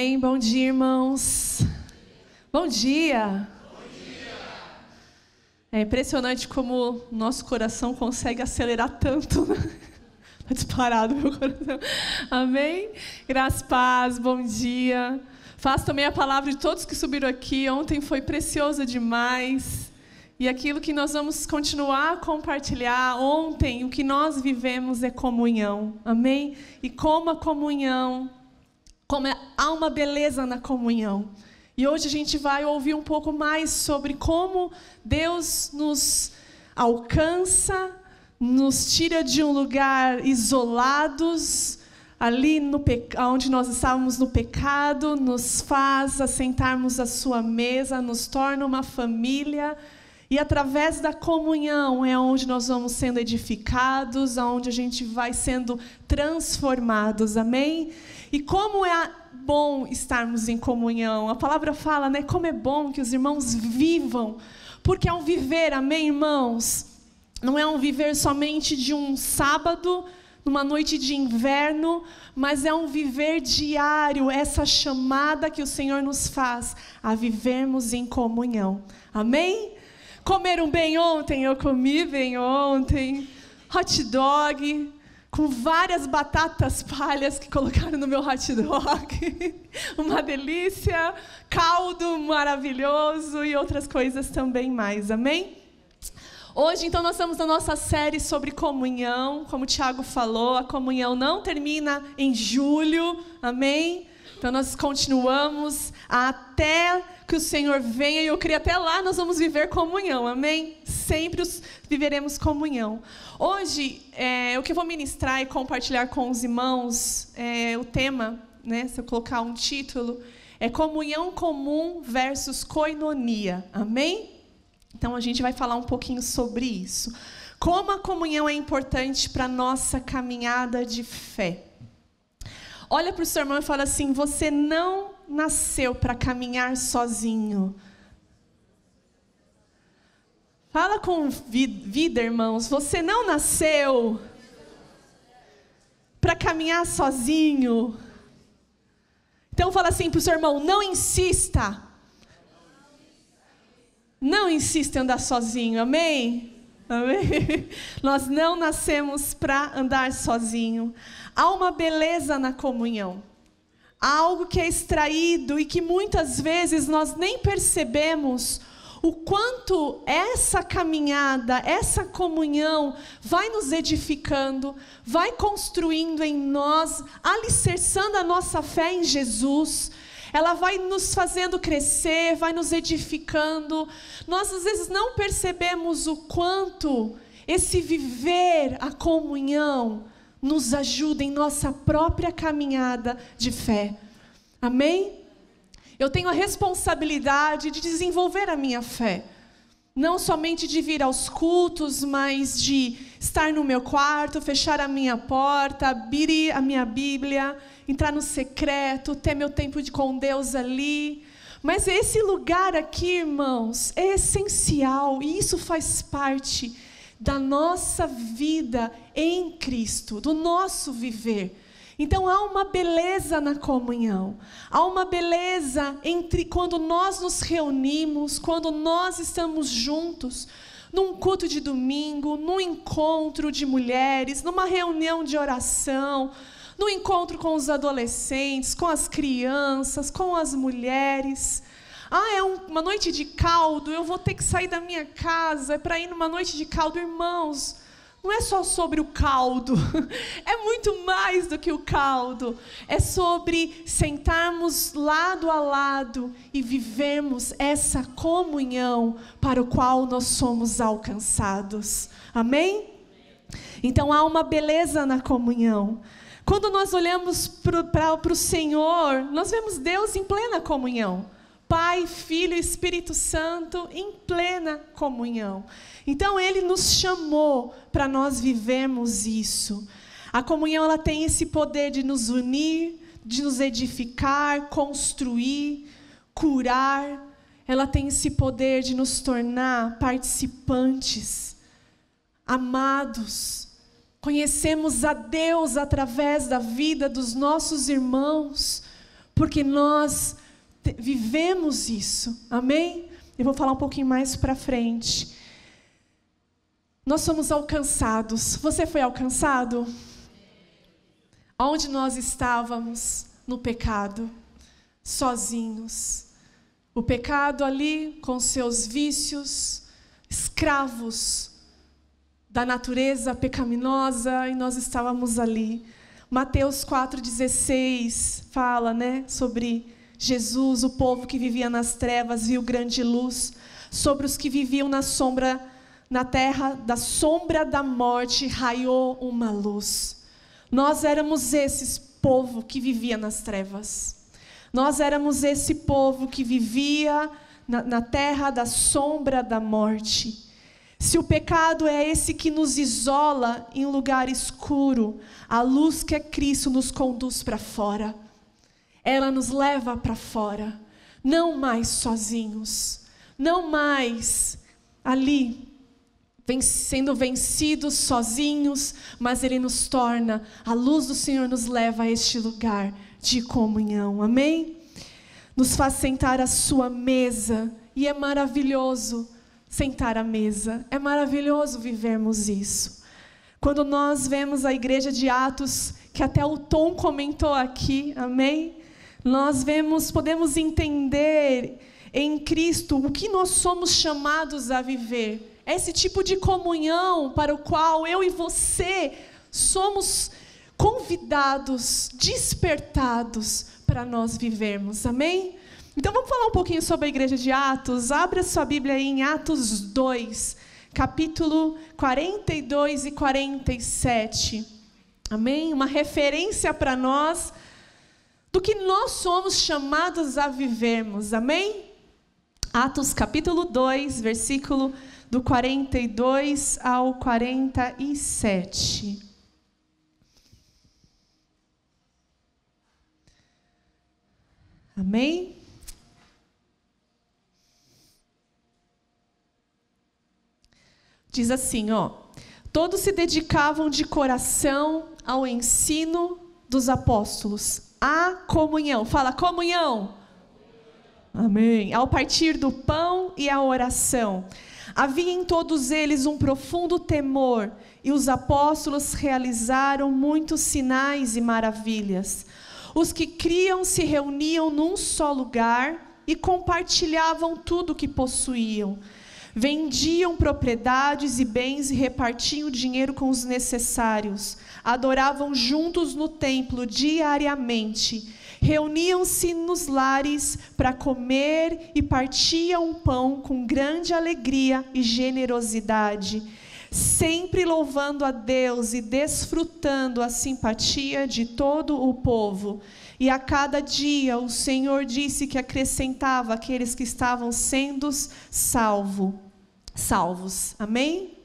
Amém? Bom dia, irmãos. Bom dia. É impressionante como nosso coração consegue acelerar tanto, né? Está disparado meu coração. Amém? Graças, paz, bom dia. Faço também a palavra de todos que subiram aqui. Ontem foi preciosa demais. E aquilo que nós vamos continuar a compartilhar ontem, o que nós vivemos é comunhão. Amém? E como a comunhão, há uma beleza na comunhão. E hoje a gente vai ouvir um pouco mais sobre como Deus nos alcança, nos tira de um lugar isolados, ali onde nós estávamos no pecado, nos faz assentarmos à sua mesa, nos torna uma família. E através da comunhão é onde nós vamos sendo edificados, onde a gente vai sendo transformados. Amém? E como é bom estarmos em comunhão. A palavra fala, né? Como é bom que os irmãos vivam. Porque é um viver, amém, irmãos? Não é um viver somente de um sábado, numa noite de inverno, mas é um viver diário, essa chamada que o Senhor nos faz a vivermos em comunhão. Amém? Comeram bem ontem? Eu comi bem ontem. Hot dog, com várias batatas palhas que colocaram no meu hot dog. Uma delícia. Caldo maravilhoso e outras coisas também mais. Amém? Hoje, então, nós estamos na nossa série sobre comunhão. Como o Tiago falou, a comunhão não termina em julho. Amém? Então, nós continuamos até que o Senhor venha. E eu creio até lá nós vamos viver comunhão. Amém? Sempre viveremos comunhão. Hoje, o que eu vou ministrar e compartilhar com os irmãos, o tema, né, se eu colocar um título, é comunhão comum versus koinonia. Amém? Então, a gente vai falar um pouquinho sobre isso. Como a comunhão é importante para a nossa caminhada de fé. Olha para o seu irmão e fala assim, você não nasceu para caminhar sozinho. Fala com vida, irmãos. Você não nasceu para caminhar sozinho. Então fala assim para o seu irmão, não insista. Não insista em andar sozinho, amém? Amém? Nós não nascemos para andar sozinho. Há uma beleza na comunhão. Há algo que é extraído e que muitas vezes nós nem percebemos o quanto essa caminhada, essa comunhão vai nos edificando, vai construindo em nós, alicerçando a nossa fé em Jesus. Ela vai nos fazendo crescer, vai nos edificando. Nós às vezes não percebemos o quanto esse viver a comunhão nos ajuda em nossa própria caminhada de fé. Amém? Eu tenho a responsabilidade de desenvolver a minha fé. Não somente de vir aos cultos, mas de estar no meu quarto, fechar a minha porta, abrir a minha Bíblia, entrar no secreto, ter meu tempo com Deus ali. Mas esse lugar aqui, irmãos, é essencial e isso faz parte da nossa vida em Cristo, do nosso viver. Então há uma beleza na comunhão, há uma beleza entre quando nós nos reunimos, quando nós estamos juntos, num culto de domingo, num encontro de mulheres, numa reunião de oração, no encontro com os adolescentes, com as crianças, com as mulheres. É uma noite de caldo, eu vou ter que sair da minha casa para ir numa noite de caldo. Irmãos, não é só sobre o caldo, é muito mais do que o caldo. É sobre sentarmos lado a lado e vivermos essa comunhão para o qual nós somos alcançados. Amém? Então há uma beleza na comunhão. Quando nós olhamos para o Senhor, nós vemos Deus em plena comunhão. Pai, Filho e Espírito Santo em plena comunhão. Então, Ele nos chamou para nós vivermos isso. A comunhão ela tem esse poder de nos unir, de nos edificar, construir, curar. Ela tem esse poder de nos tornar participantes, amados. Conhecemos a Deus através da vida dos nossos irmãos. porque nós vivemos isso, amém? Eu vou falar um pouquinho mais para frente. Nós somos alcançados. Você foi alcançado? Onde nós estávamos? No pecado, sozinhos. O pecado ali, com seus vícios, escravos da natureza pecaminosa, e nós estávamos ali. Mateus 4,16 fala, sobre Jesus, o povo que vivia nas trevas viu grande luz, sobre os que viviam na terra da sombra da morte raiou uma luz. Nós éramos esse povo que vivia nas trevas. Nós éramos esse povo que vivia na terra da sombra da morte. Se o pecado é esse que nos isola em um lugar escuro, a luz que é Cristo nos conduz para fora. Ela nos leva para fora. Não mais sozinhos. Não mais ali sendo vencidos sozinhos, mas Ele nos torna, a luz do Senhor nos leva a este lugar de comunhão, amém? Nos faz sentar à sua mesa, e é maravilhoso sentar à mesa, é maravilhoso vivermos isso. Quando nós vemos a igreja de Atos, que até o Tom comentou aqui, amém? Nós podemos entender em Cristo o que nós somos chamados a viver. Esse tipo de comunhão para o qual eu e você somos convidados, despertados para nós vivermos, amém? Então vamos falar um pouquinho sobre a igreja de Atos. Abra sua Bíblia aí em Atos 2, capítulo 42 e 47, amém? Uma referência para nós do que nós somos chamados a vivermos, amém? Atos capítulo 2, versículo do 42 ao 47. Amém? Diz assim, todos se dedicavam de coração ao ensino dos apóstolos, à comunhão. Fala, comunhão. Amém. Ao partir do pão e à oração. Havia em todos eles um profundo temor, e os apóstolos realizaram muitos sinais e maravilhas. Os que criam se reuniam num só lugar e compartilhavam tudo o que possuíam. Vendiam propriedades e bens e repartiam o dinheiro com os necessários. Adoravam juntos no templo diariamente. Reuniam-se nos lares para comer e partiam o pão com grande alegria e generosidade, sempre louvando a Deus e desfrutando a simpatia de todo o povo. E a cada dia o Senhor disse que acrescentava aqueles que estavam sendo salvos. Amém?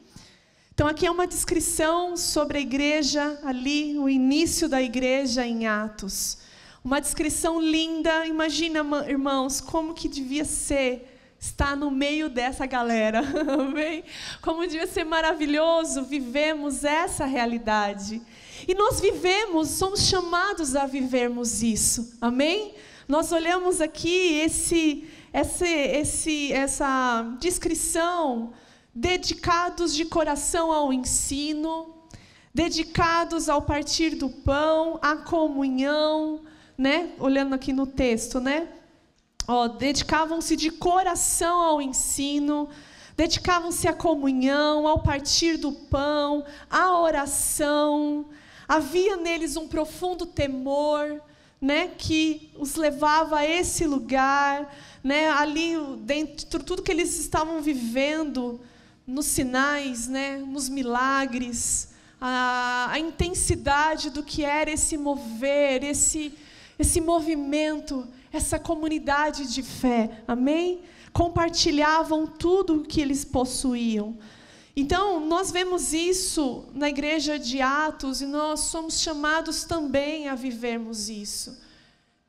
Então aqui é uma descrição sobre a igreja ali, o início da igreja em Atos. Uma descrição linda. Imagina, irmãos, como que devia ser estar no meio dessa galera, amém? Como devia ser maravilhoso vivemos essa realidade. E nós somos chamados a vivermos isso, amém? Nós olhamos aqui essa descrição, dedicados de coração ao ensino, dedicados ao partir do pão, à comunhão, olhando aqui no texto, dedicavam-se de coração ao ensino, dedicavam-se à comunhão, ao partir do pão, à oração. Havia neles um profundo temor, que os levava a esse lugar, ali dentro, tudo que eles estavam vivendo, nos sinais, nos milagres, a intensidade do que era esse mover, esse movimento, essa comunidade de fé, amém? Compartilhavam tudo o que eles possuíam. Então, nós vemos isso na igreja de Atos, e nós somos chamados também a vivermos isso.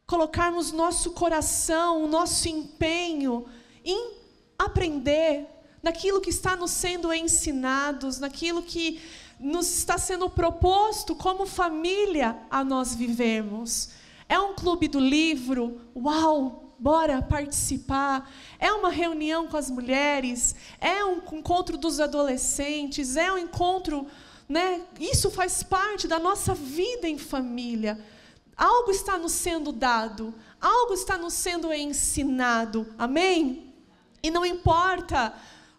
Colocarmos nosso coração, o nosso empenho em aprender naquilo que está nos sendo ensinados, naquilo que nos está sendo proposto como família a nós vivermos. É um clube do livro? Uau, bora participar. É uma reunião com as mulheres? É um encontro dos adolescentes? É um encontro, né? Isso faz parte da nossa vida em família. Algo está nos sendo dado, algo está nos sendo ensinado, amém? E não importa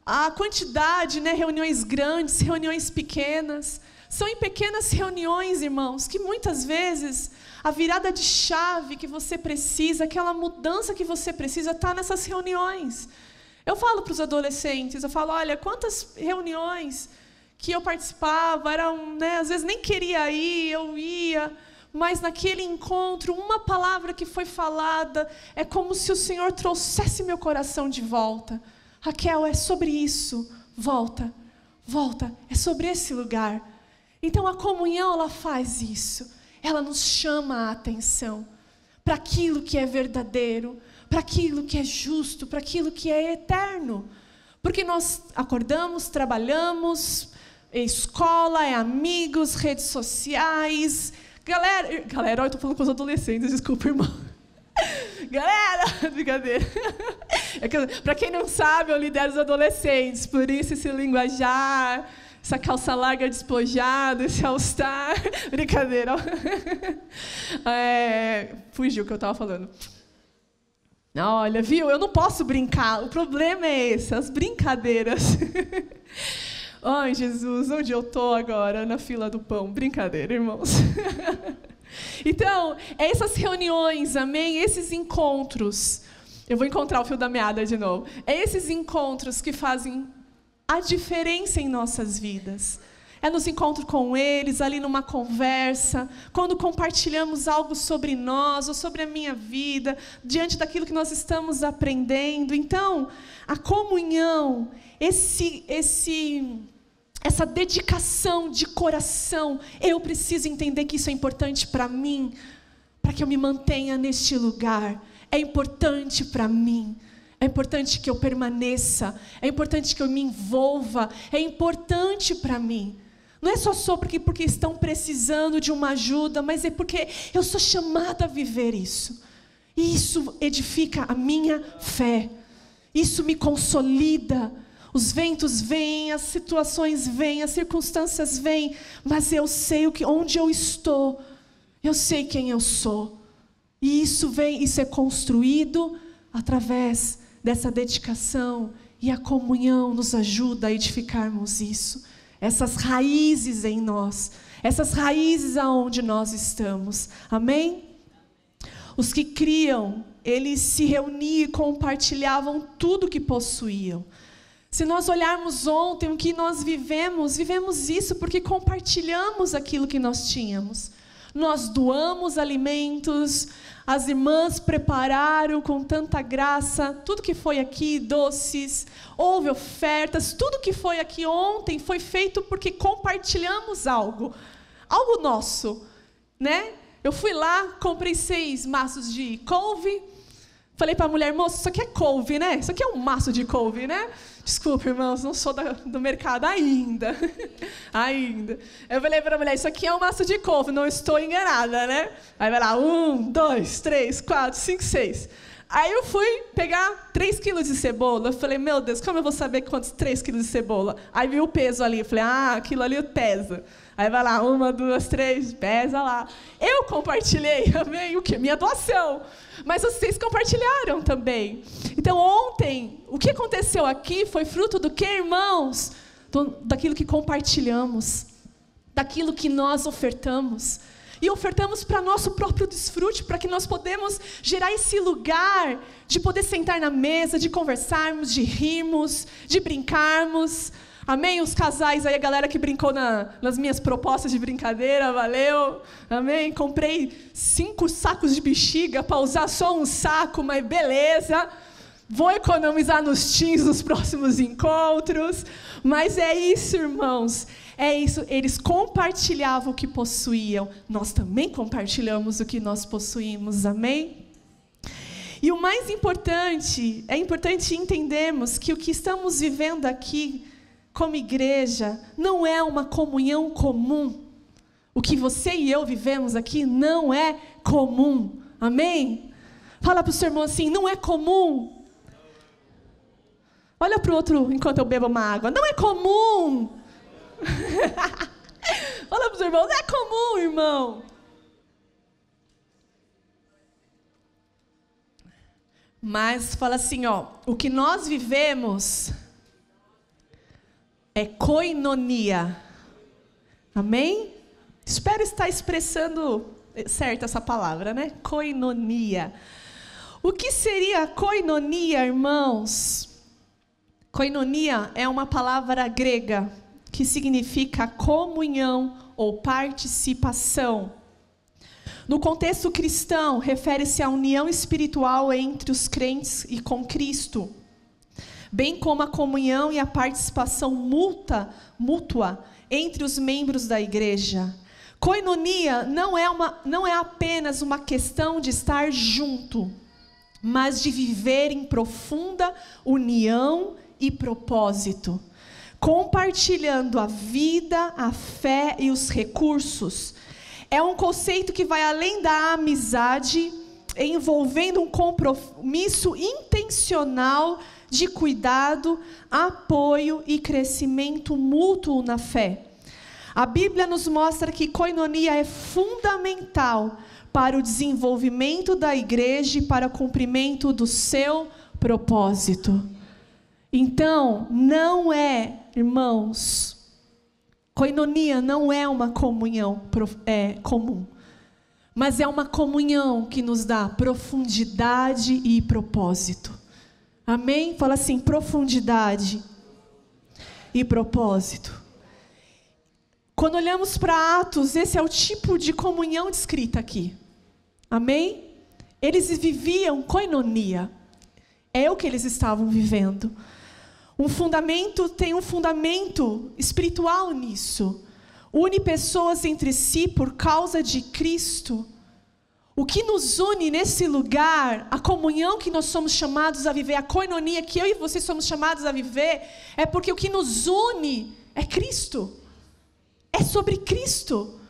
a quantidade, né? Reuniões grandes, reuniões pequenas. São em pequenas reuniões, irmãos, que muitas vezes a virada de chave que você precisa, aquela mudança que você precisa, está nessas reuniões. Eu falo para os adolescentes, eu falo, olha, quantas reuniões que eu participava, eram, né, às vezes nem queria ir, eu ia, mas naquele encontro, uma palavra que foi falada, é como se o Senhor trouxesse meu coração de volta. Raquel, é sobre isso, volta, volta, é sobre esse lugar. Então a comunhão, ela faz isso, ela nos chama a atenção para aquilo que é verdadeiro, para aquilo que é justo, para aquilo que é eterno. Porque nós acordamos, trabalhamos, é escola, é amigos, redes sociais. Galera, eu estou falando com os adolescentes, desculpa, irmão. Galera, brincadeira. Para quem não sabe, eu lidero os adolescentes, por isso esse linguajar, essa calça larga despojada, esse all-star. Brincadeira. Fugiu o que eu estava falando. Olha, viu? Eu não posso brincar. O problema é esse, as brincadeiras. Ai, Jesus, onde eu estou agora? Na fila do pão. Brincadeira, irmãos. Então, essas reuniões, amém? Esses encontros. Eu vou encontrar o fio da meada de novo. É esses encontros que fazem a diferença em nossas vidas. É nos encontros com eles, ali numa conversa, quando compartilhamos algo sobre nós, ou sobre a minha vida, diante daquilo que nós estamos aprendendo. Então, a comunhão, essa dedicação de coração, eu preciso entender que isso é importante para mim, para que eu me mantenha neste lugar. É importante para mim. É importante que eu permaneça. É importante que eu me envolva. É importante para mim. Não é só porque estão precisando de uma ajuda, mas é porque eu sou chamada a viver isso. E isso edifica a minha fé. Isso me consolida. Os ventos vêm, as situações vêm, as circunstâncias vêm, mas eu sei onde eu estou. Eu sei quem eu sou. E isso é construído através dessa dedicação, e a comunhão nos ajuda a edificarmos isso. Essas raízes em nós, essas raízes aonde nós estamos. Amém? Os que criam, eles se reuniam e compartilhavam tudo que possuíam. Se nós olharmos ontem o que nós vivemos isso porque compartilhamos aquilo que nós tínhamos. Nós doamos alimentos, as irmãs prepararam com tanta graça, tudo que foi aqui, doces, houve ofertas, tudo que foi aqui ontem foi feito porque compartilhamos algo nosso, né? Eu fui lá, comprei 6 maços de couve, falei para a mulher, moça, isso aqui é couve, né? Isso aqui é um maço de couve, né? Desculpa, irmãos, não sou do mercado ainda. Ainda. Eu falei para a mulher, isso aqui é um maço de couve, não estou enganada, né? Aí vai lá, 1, 2, 3, 4, 5, 6. Aí eu fui pegar 3 quilos de cebola. Eu falei, meu Deus, como eu vou saber quantos 3 quilos de cebola? Aí vi o peso ali. Eu falei, aquilo ali pesa. Aí vai lá, 1, 2, 3, pesa lá. Eu compartilhei, amém? O quê? Minha doação. Mas vocês compartilharam também. Então, ontem, o que aconteceu aqui foi fruto do quê, irmãos? Daquilo que compartilhamos. Daquilo que nós ofertamos. E ofertamos para nosso próprio desfrute, para que nós podemos gerar esse lugar de poder sentar na mesa, de conversarmos, de rirmos, de brincarmos. Amém? Os casais aí, a galera que brincou nas minhas propostas de brincadeira, valeu. Amém? Comprei 5 sacos de bexiga para usar só um saco, mas beleza. Vou economizar nos teens nos próximos encontros. Mas é isso, irmãos. É isso. Eles compartilhavam o que possuíam. Nós também compartilhamos o que nós possuímos. Amém? E o mais importante, é importante entendermos que o que estamos vivendo aqui como igreja, não é uma comunhão comum. O que você e eu vivemos aqui não é comum. Amém? Fala para o seu irmão assim, não é comum. Olha para o outro enquanto eu bebo uma água. Não é comum. Fala para o seu irmão, não é comum, irmão. Mas fala assim, ó, o que nós vivemos é koinonia. Amém? Espero estar expressando certo essa palavra, né? Koinonia. O que seria koinonia, irmãos? Koinonia é uma palavra grega que significa comunhão ou participação. No contexto cristão, refere-se à união espiritual entre os crentes e com Cristo, bem como a comunhão e a participação mútua entre os membros da igreja. Koinonia não é apenas uma questão de estar junto, mas de viver em profunda união e propósito, compartilhando a vida, a fé e os recursos. É um conceito que vai além da amizade, envolvendo um compromisso intencional de cuidado, apoio e crescimento mútuo na fé. A Bíblia nos mostra que koinonia é fundamental para o desenvolvimento da igreja e para o cumprimento do seu propósito. Então, não é, irmãos, koinonia não é uma comunhão comum, mas é uma comunhão que nos dá profundidade e propósito. Amém? Fala assim, profundidade e propósito. Quando olhamos para Atos, esse é o tipo de comunhão descrita aqui. Amém? Eles viviam koinonia. É o que eles estavam vivendo. Tem um fundamento espiritual nisso. Une pessoas entre si por causa de Cristo. O que nos une nesse lugar, a comunhão que nós somos chamados a viver, a koinonia que eu e você somos chamados a viver, é porque o que nos une é Cristo. É sobre Cristo.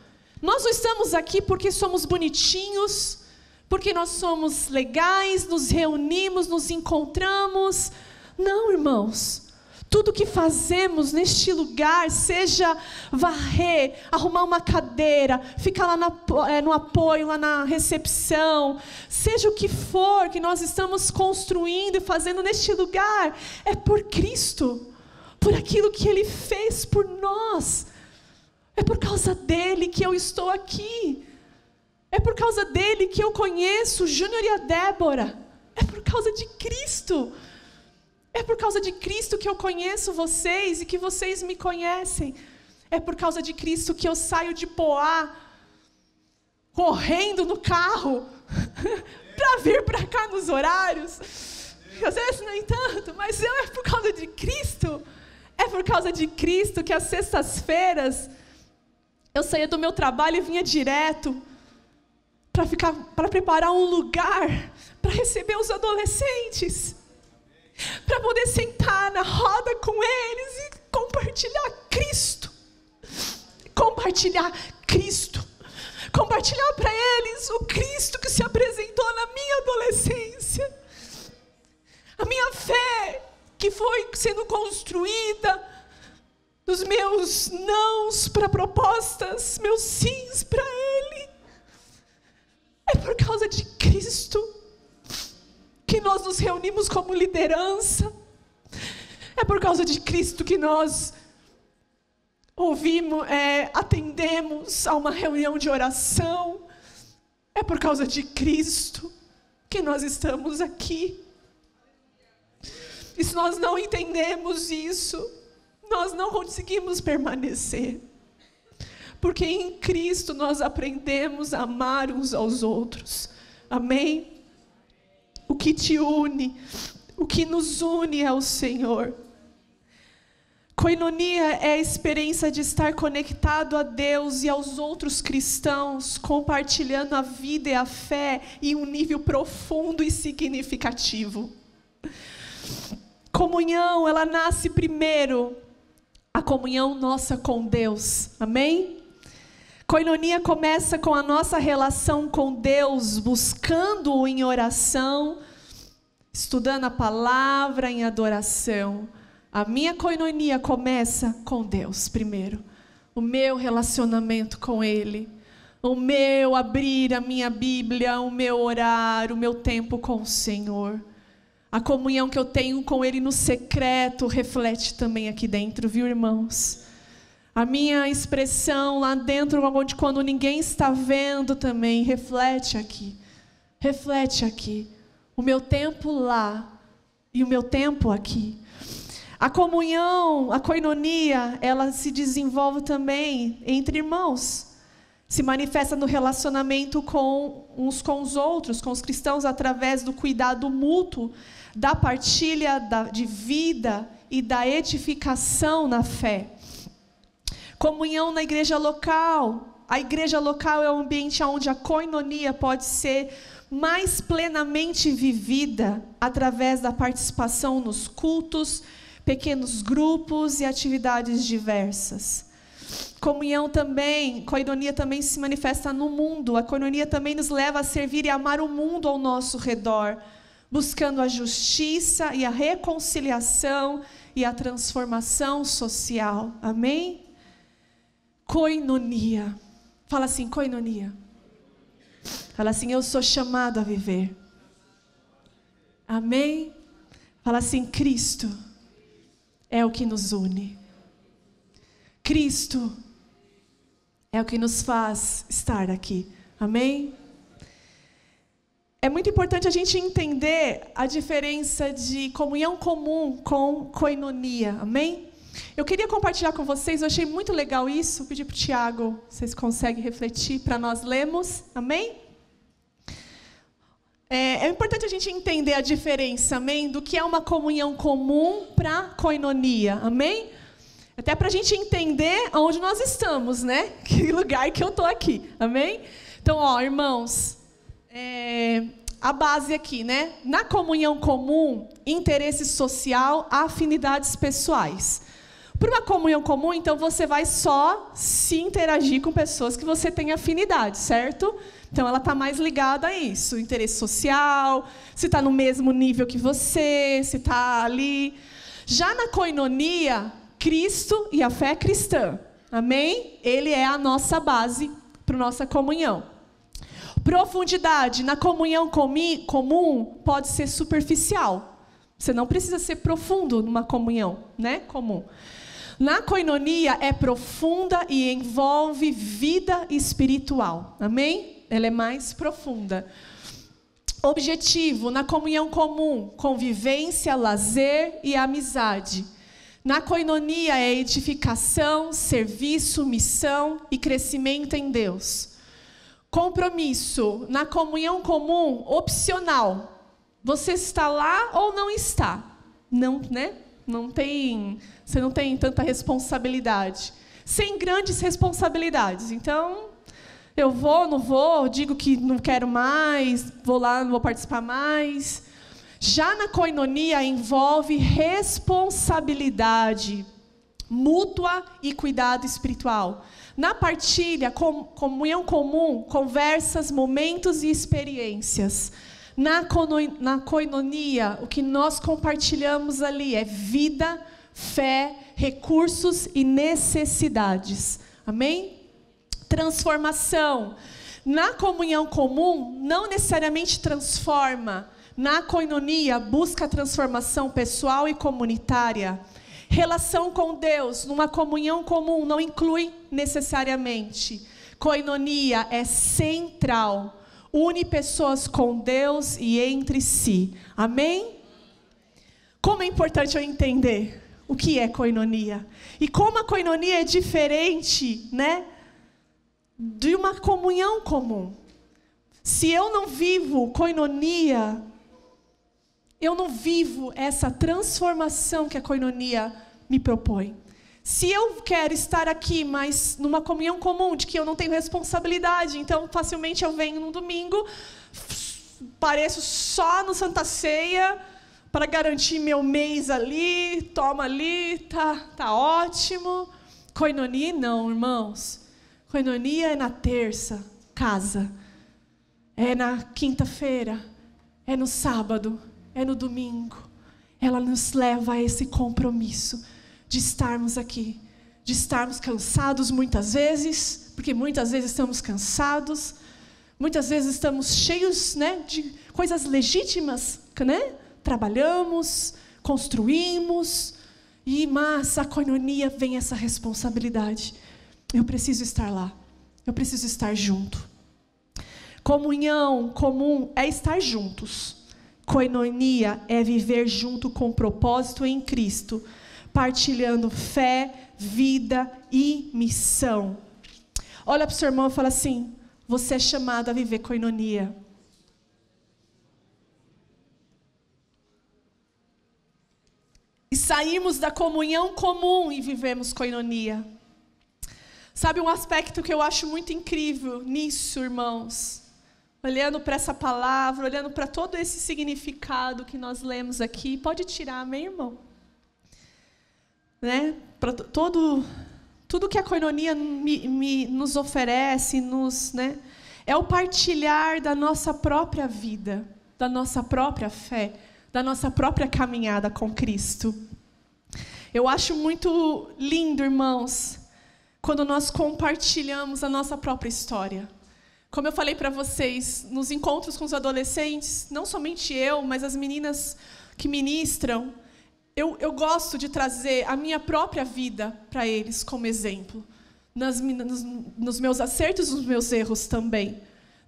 Nós não estamos aqui porque somos bonitinhos, porque nós somos legais, nos reunimos, nos encontramos. Não, irmãos. Tudo que fazemos neste lugar, seja varrer, arrumar uma cadeira, ficar lá no apoio, lá na recepção, seja o que for que nós estamos construindo e fazendo neste lugar, é por Cristo, por aquilo que Ele fez por nós. É por causa dele que eu estou aqui. É por causa dele que eu conheço o Júnior e a Débora. É por causa de Cristo. É por causa de Cristo que eu conheço vocês e que vocês me conhecem. É por causa de Cristo que eu saio de Poá, correndo no carro, para vir para cá nos horários. Às vezes nem tanto, mas é por causa de Cristo. É por causa de Cristo que às sextas-feiras eu saía do meu trabalho e vinha direto para preparar um lugar para receber os adolescentes, para poder sentar na roda com eles e compartilhar Cristo, compartilhar para eles o Cristo que se apresentou na minha adolescência, a minha fé que foi sendo construída, dos meus nãos para propostas, meus sims para Ele. É por causa de Cristo que nós nos reunimos como liderança. É por causa de Cristo que nós atendemos a uma reunião de oração. É por causa de Cristo que nós estamos aqui. E se nós não entendemos isso, nós não conseguimos permanecer. Porque em Cristo nós aprendemos a amar uns aos outros. Amém? O que te une, o que nos une é o Senhor. Koinonia é a experiência de estar conectado a Deus e aos outros cristãos, compartilhando a vida e a fé em um nível profundo e significativo. Comunhão, ela nasce primeiro, a comunhão nossa com Deus. Amém? Koinonia começa com a nossa relação com Deus, buscando-o em oração, estudando a palavra em adoração. A minha koinonia começa com Deus primeiro. O meu relacionamento com Ele. O meu abrir a minha Bíblia, o meu orar, o meu tempo com o Senhor. A comunhão que eu tenho com Ele no secreto reflete também aqui dentro, viu, irmãos? A minha expressão lá dentro, onde quando ninguém está vendo também, reflete aqui. Reflete aqui. O meu tempo lá e o meu tempo aqui. A comunhão, a koinonia, ela se desenvolve também entre irmãos. Se manifesta no relacionamento uns com os outros, com os cristãos, através do cuidado mútuo, da partilha de vida e da edificação na fé. Comunhão na igreja local. A igreja local é um ambiente onde a koinonia pode ser mais plenamente vivida através da participação nos cultos, pequenos grupos e atividades diversas. Comunhão também, koinonia também se manifesta no mundo. A koinonia também nos leva a servir e amar o mundo ao nosso redor, buscando a justiça e a reconciliação e a transformação social. Amém? Koinonia. Fala assim, koinonia. Fala assim, eu sou chamado a viver. Amém? Fala assim, Cristo é o que nos une. Cristo é o que nos faz estar aqui. Amém? É muito importante a gente entender a diferença de comunhão comum com koinonia. Amém? Eu queria compartilhar com vocês, eu achei muito legal isso. Pedi para o Tiago, vocês conseguem refletir para nós lermos. Amém? É importante a gente entender a diferença, amém, do que é uma comunhão comum para koinonia, amém? Até para a gente entender onde nós estamos, né? Que lugar que eu estou aqui, amém? Então, irmãos, a base aqui, né? Na comunhão comum, interesse social, afinidades pessoais. Para uma comunhão comum, então, você vai só se interagir com pessoas que você tem afinidade, certo? Então, ela está mais ligada a isso, interesse social, se está no mesmo nível que você, se está ali. Já na koinonia, Cristo e a fé cristã, amém? Ele é a nossa base para a nossa comunhão. Profundidade, na comunhão comum, pode ser superficial. Você não precisa ser profundo numa comunhão, né? Comum. Na koinonia, é profunda e envolve vida espiritual, amém? Ela é mais profunda. Objetivo, na comunhão comum, convivência, lazer e amizade. Na koinonia é edificação, serviço, missão e crescimento em Deus. Compromisso, na comunhão comum, opcional. Você está lá ou não está? Não, né? Você não tem tanta responsabilidade. Sem grandes responsabilidades. Então, eu vou, não vou, digo que não quero mais, vou lá, não vou participar mais. Já na koinonia envolve responsabilidade mútua e cuidado espiritual. Na partilha, comunhão comum, conversas, momentos e experiências. Na koinonia, o que nós compartilhamos ali é vida, fé, recursos e necessidades. Amém? Transformação. Na comunhão comum, não necessariamente transforma. Na koinonia, busca a transformação pessoal e comunitária. Relação com Deus, numa comunhão comum, não inclui necessariamente. Koinonia é central. Une pessoas com Deus e entre si. Amém? Como é importante eu entender o que é koinonia. E como a koinonia é diferente, né, de uma comunhão comum. Se eu não vivo koinonia, eu não vivo essa transformação que a koinonia me propõe. Se eu quero estar aqui, mas numa comunhão comum, de que eu não tenho responsabilidade, então facilmente eu venho no domingo, pareço só no Santa Ceia, para garantir meu mês ali, toma ali, tá ótimo. Koinonia não, irmãos. Koinonia é na terça, casa. É na quinta-feira, é no sábado, é no domingo. Ela nos leva a esse compromisso de estarmos aqui, de estarmos cansados muitas vezes, porque muitas vezes estamos cansados, muitas vezes estamos cheios, né, de coisas legítimas, né? Trabalhamos, construímos, mas a koinonia vem essa responsabilidade. Eu preciso estar lá, eu preciso estar junto. Comunhão comum é estar juntos. Koinonia é viver junto com propósito em Cristo, partilhando fé, vida e missão. Olha para o seu irmão e fala assim: você é chamado a viver koinonia. E saímos da comunhão comum e vivemos koinonia. Sabe um aspecto que eu acho muito incrível nisso, irmãos? Olhando para essa palavra, olhando para todo esse significado que nós lemos aqui, pode tirar, amém, irmão? Né? Para tudo que a koinonia nos oferece, né? É o partilhar da nossa própria vida, da nossa própria fé, da nossa própria caminhada com Cristo. Eu acho muito lindo, irmãos, quando nós compartilhamos a nossa própria história. Como eu falei para vocês, nos encontros com os adolescentes, não somente eu, mas as meninas que ministram, eu gosto de trazer a minha própria vida para eles como exemplo. Nos meus acertos e nos meus erros também.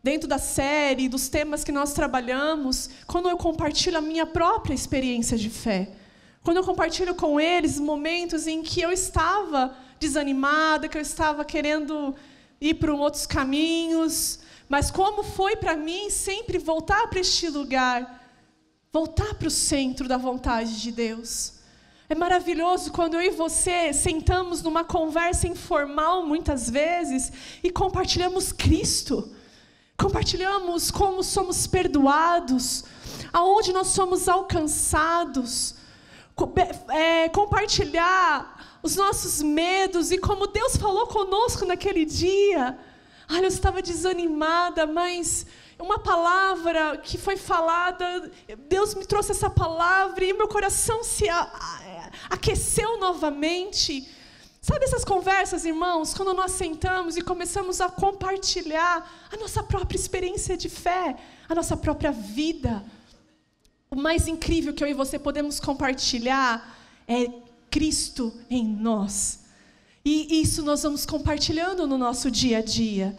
Dentro da série, dos temas que nós trabalhamos, quando eu compartilho a minha própria experiência de fé. Quando eu compartilho com eles momentos em que eu estava desanimada, que eu estava querendo ir para outros caminhos, mas como foi para mim sempre voltar para este lugar, voltar para o centro da vontade de Deus. É maravilhoso quando eu e você sentamos numa conversa informal, muitas vezes, e compartilhamos Cristo. Compartilhamos como somos perdoados, aonde nós somos alcançados. Compartilhar os nossos medos e como Deus falou conosco naquele dia. Eu estava desanimada, mas uma palavra que foi falada, Deus me trouxe essa palavra e meu coração se aqueceu novamente. Sabe essas conversas, irmãos, quando nós sentamos e começamos a compartilhar a nossa própria experiência de fé, a nossa própria vida. O mais incrível que eu e você podemos compartilhar é Cristo em nós. E isso nós vamos compartilhando no nosso dia a dia.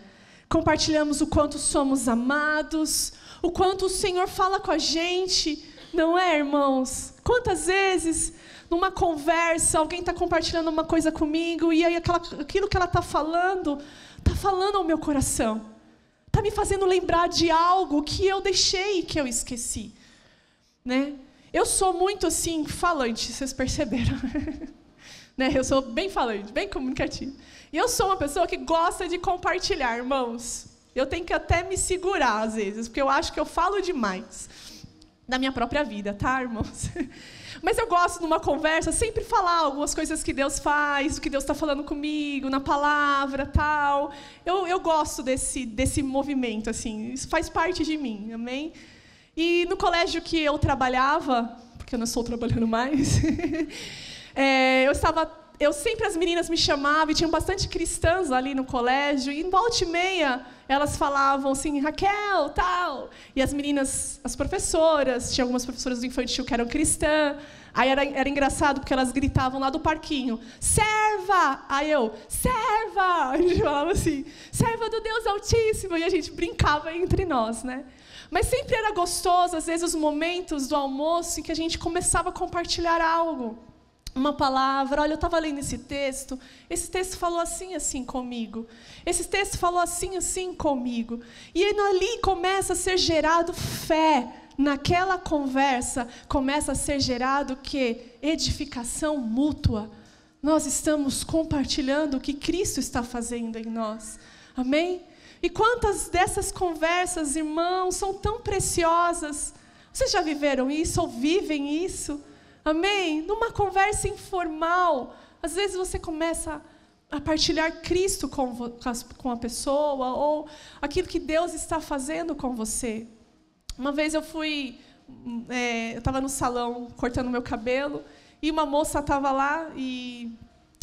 Compartilhamos o quanto somos amados, o quanto o Senhor fala com a gente, não é, irmãos? Quantas vezes, numa conversa, alguém está compartilhando uma coisa comigo e aí aquilo que ela está falando ao meu coração. Está me fazendo lembrar de algo que eu deixei, que eu esqueci. Né? Eu sou muito assim, falante, vocês perceberam? Né? Eu sou bem falante, bem comunicativa. E eu sou uma pessoa que gosta de compartilhar, irmãos. Eu tenho que até me segurar às vezes, porque eu acho que eu falo demais da minha própria vida, tá, irmãos? Mas eu gosto, numa conversa, sempre falar algumas coisas que Deus faz, o que Deus está falando comigo, na palavra, tal. Eu gosto desse movimento, assim, isso faz parte de mim, amém? E no colégio que eu trabalhava, porque eu não estou trabalhando mais, sempre as meninas me chamavam, e tinham bastante cristãs ali no colégio, e em volta e meia elas falavam assim, Raquel, tal. E as meninas, as professoras, tinha algumas professoras do infantil que eram cristãs, aí era engraçado porque elas gritavam lá do parquinho, serva! Aí eu, serva! A gente falava assim, serva do Deus Altíssimo, e a gente brincava entre nós, né? Mas sempre era gostoso, às vezes, os momentos do almoço em que a gente começava a compartilhar algo. Uma palavra, olha, eu estava lendo esse texto falou assim, assim comigo. Esse texto falou assim, assim comigo. E ali começa a ser gerado fé. Naquela conversa, começa a ser gerado o quê? Edificação mútua. Nós estamos compartilhando o que Cristo está fazendo em nós. Amém? E quantas dessas conversas, irmãos, são tão preciosas. Vocês já viveram isso ou vivem isso? Amém? Numa conversa informal, às vezes você começa a partilhar Cristo com a pessoa, ou aquilo que Deus está fazendo com você. Uma vez eu estava no salão cortando meu cabelo, e uma moça estava lá, e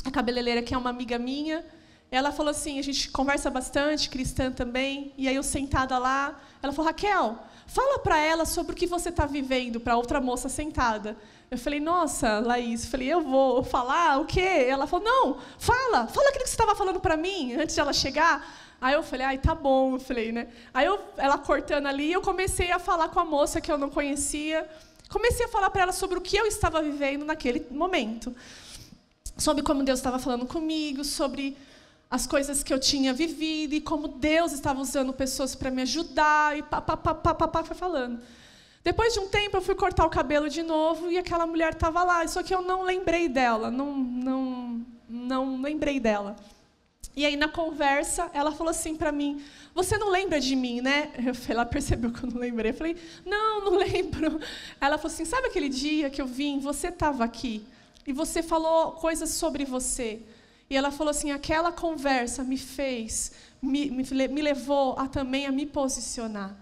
a cabeleireira, que é uma amiga minha, ela falou assim, a gente conversa bastante, cristã também, e aí eu sentada lá, ela falou, Raquel, fala para ela sobre o que você está vivendo, para outra moça sentada. Eu falei, nossa, Laís, eu vou falar o quê? Ela falou, não, fala aquilo que você estava falando para mim, antes de ela chegar. Aí eu falei, tá bom, né? Aí ela cortando ali, eu comecei a falar com a moça que eu não conhecia, comecei a falar para ela sobre o que eu estava vivendo naquele momento, sobre como Deus estava falando comigo, sobre as coisas que eu tinha vivido e como Deus estava usando pessoas para me ajudar, e foi falando. Depois de um tempo, eu fui cortar o cabelo de novo e aquela mulher estava lá, só que eu não lembrei dela, não lembrei dela. E aí, na conversa, ela falou assim para mim, você não lembra de mim, né? Ela percebeu que eu não lembrei. Eu falei, não lembro. Ela falou assim, sabe aquele dia que eu vim, você estava aqui, e você falou coisas sobre você. E ela falou assim, aquela conversa me levou também a me posicionar.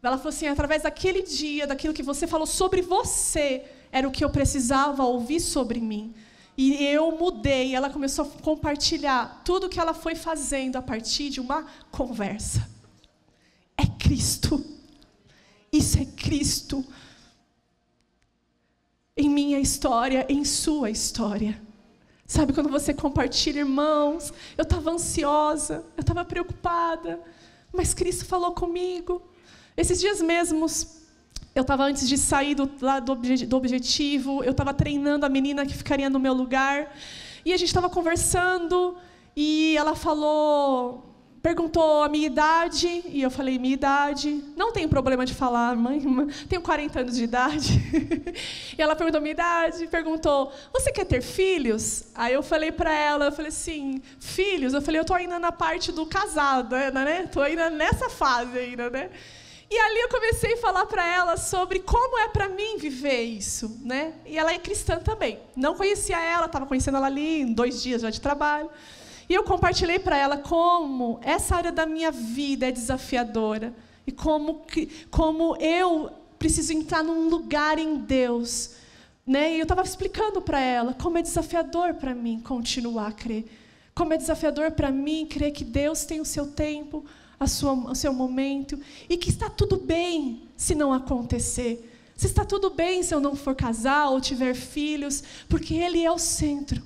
Ela falou assim, através daquele dia, daquilo que você falou sobre você, era o que eu precisava ouvir sobre mim. E eu mudei, ela começou a compartilhar tudo o que ela foi fazendo a partir de uma conversa. É Cristo. Isso é Cristo. Em minha história, em sua história. Sabe, quando você compartilha, irmãos, eu estava ansiosa, eu estava preocupada, mas Cristo falou comigo. Esses dias mesmos, eu estava antes de sair do objetivo, eu estava treinando a menina que ficaria no meu lugar, e a gente estava conversando, e ela perguntou a minha idade, e eu falei, minha idade, não tenho problema de falar, mãe, tenho 40 anos de idade. E ela perguntou a minha idade, perguntou, você quer ter filhos? Aí eu falei para ela, eu falei assim, filhos? Eu falei, eu estou ainda na parte do casado, né? Estou ainda nessa fase ainda, né? E ali eu comecei a falar para ela sobre como é para mim viver isso, né? E ela é cristã também. Não conhecia ela, estava conhecendo ela ali em 2 dias já de trabalho. E eu compartilhei para ela como essa área da minha vida é desafiadora. E como eu preciso entrar num lugar em Deus. Né? E eu estava explicando para ela como é desafiador para mim continuar a crer. Como é desafiador para mim crer que Deus tem o seu tempo, o seu momento. E que está tudo bem se não acontecer. Se está tudo bem se eu não for casar ou tiver filhos. Porque Ele é o centro.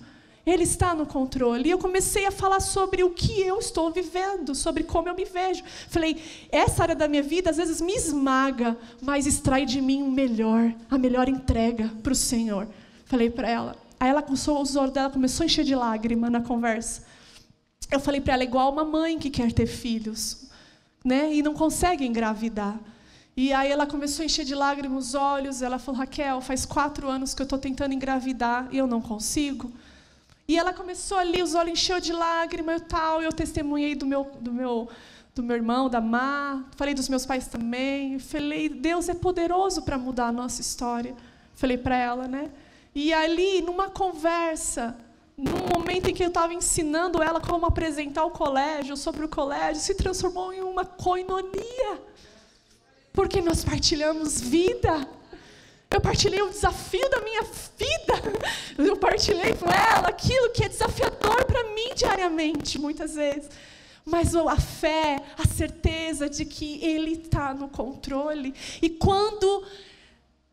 Ele está no controle. E eu comecei a falar sobre o que eu estou vivendo, sobre como eu me vejo. Falei, essa área da minha vida às vezes me esmaga, mas extrai de mim a melhor entrega para o Senhor. Falei para ela. Aí os olhos dela começou a encher de lágrima na conversa. Eu falei para ela, igual uma mãe que quer ter filhos, né? E não consegue engravidar. E aí ela começou a encher de lágrimas os olhos. Ela falou, Raquel, faz 4 anos que eu estou tentando engravidar e eu não consigo. E ela começou ali, os olhos encheu de lágrimas e tal. Eu testemunhei do meu irmão, da Má. Falei dos meus pais também. Falei, Deus é poderoso para mudar a nossa história. Falei para ela, né? E ali, numa conversa, num momento em que eu estava ensinando ela como apresentar o colégio, sobre o colégio, se transformou em uma koinonia. Porque nós partilhamos vida. Eu partilhei o desafio da minha vida. Eu partilhei com ela aquilo que é desafiador para mim diariamente, muitas vezes. Mas a fé, a certeza de que Ele está no controle. E quando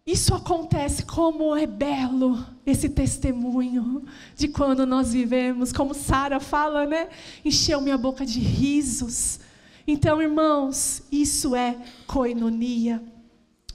isso acontece, como é belo esse testemunho de quando nós vivemos, como Sara fala, né? Encheu minha boca de risos. Então, irmãos, isso é koinonia.